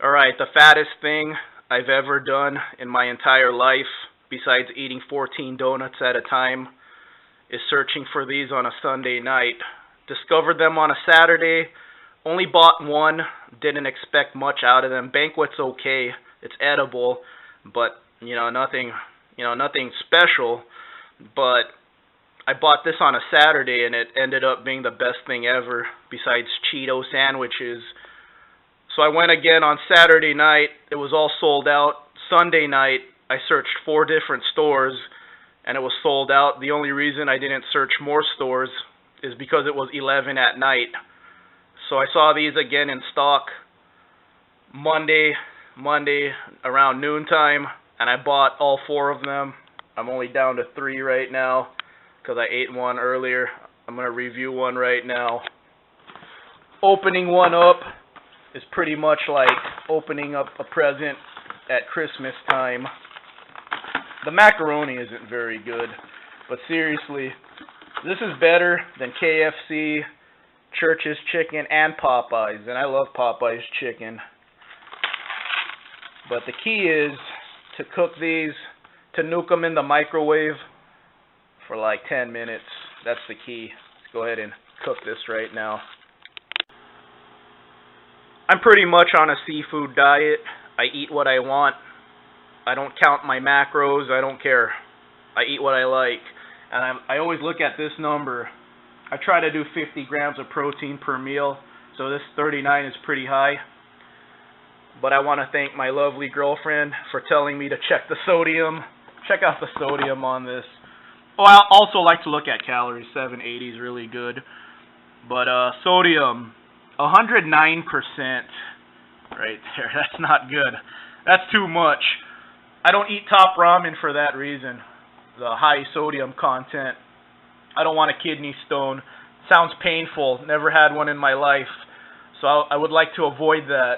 Alright, the fattest thing I've ever done in my entire life, besides eating 14 donuts at a time, is searching for these on a Sunday night. Discovered them on a Saturday, only bought one, didn't expect much out of them. Banquet's okay, it's edible, but nothing special. But I bought this on a Saturday and it ended up being the best thing ever, besides Cheeto sandwiches. So I went again on Saturday night. It was all sold out. Sunday night, I searched 4 different stores, and it was sold out. The only reason I didn't search more stores is because it was 11 at night. So I saw these again in stock Monday around noontime, and I bought all 4 of them. I'm only down to 3 right now because I ate one earlier. I'm going to review one right now. Opening one up is pretty much like opening up a present at Christmas time. The macaroni isn't very good, but seriously, this is better than KFC, Church's Chicken, and Popeyes, and I love Popeyes chicken. But the key is to cook these, to nuke them in the microwave for like 10 minutes. That's the key. Let's go ahead and cook this right now. I'm pretty much on a seafood diet. I eat what I want. I don't count my macros. I don't care. I eat what I like. And I always look at this number. I try to do 50 grams of protein per meal, so this 39 is pretty high. But I want to thank my lovely girlfriend for telling me to check the sodium. Check out the sodium on this. Oh, I also like to look at calories. 780 is really good. But sodium, 109% right there. That's not good. That's too much. I don't eat top ramen for that reason. The high sodium content. I don't want a kidney stone. Sounds painful. Never had one in my life. So I would like to avoid that.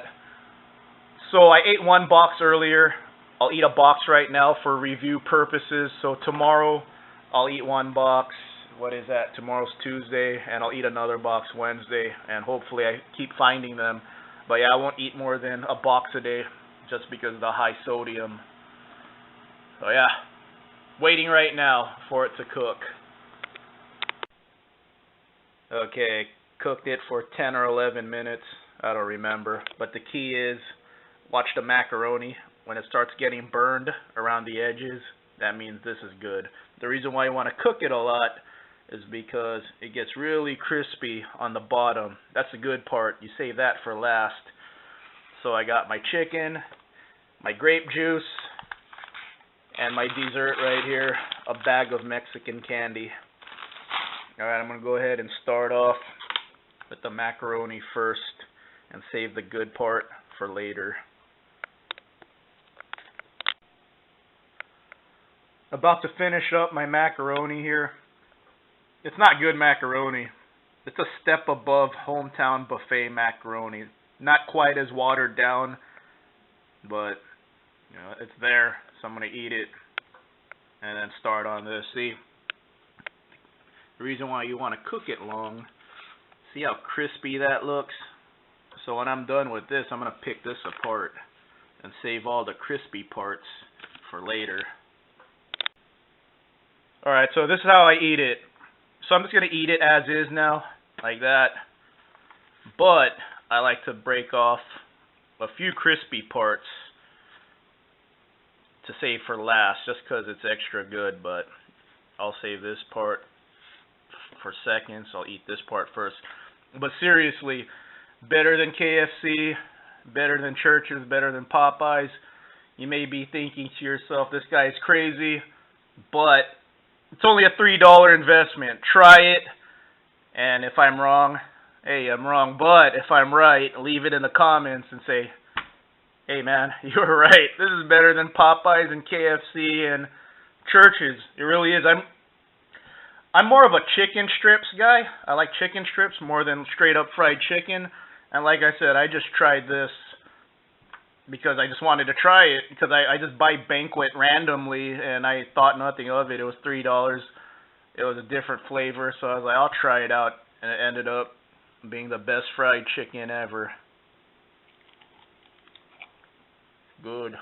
So I ate 1 box earlier. I'll eat a box right now for review purposes. So tomorrow I'll eat 1 box. What is that? Tomorrow's Tuesday, and I'll eat another box Wednesday, and hopefully I keep finding them. But yeah, I won't eat more than a box a day just because of the high sodium. So yeah, waiting right now for it to cook. Okay, cooked it for 10 or 11 minutes. I don't remember. But the key is, watch the macaroni. When it starts getting burned around the edges, that means this is good. The reason why you want to cook it a lot is because it gets really crispy on the bottom. That's the good part. You save that for last. So I got my chicken, my grape juice, and my dessert right here, a bag of Mexican candy. Alright, I'm going to go ahead and start off with the macaroni first and save the good part for later. About to finish up my macaroni here. It's not good macaroni. It's a step above hometown buffet macaroni. Not quite as watered down, but it's there. So I'm going to eat it and then start on this. See, the reason why you want to cook it long, see how crispy that looks? So when I'm done with this, I'm going to pick this apart and save all the crispy parts for later. Alright, so this is how I eat it. So I'm just going to eat it as is now, like that. But I like to break off a few crispy parts to save for last, just because it's extra good. But I'll save this part for second, so I'll eat this part first. But seriously, better than KFC, better than Church's, better than Popeyes. You may be thinking to yourself, this guy's crazy, but it's only a $3 investment. Try it, and if I'm wrong, hey, I'm wrong. But if I'm right, leave it in the comments and say, hey man, you were right. This is better than Popeyes and KFC and Church's. It really is. I'm more of a chicken strips guy. I like chicken strips more than straight up fried chicken. And like I said, I just tried this because I just wanted to try it, because I just buy Banquet randomly and I thought nothing of it. It was $3. It was a different flavor, so I was like, I'll try it out, and it ended up being the best fried chicken ever. Good.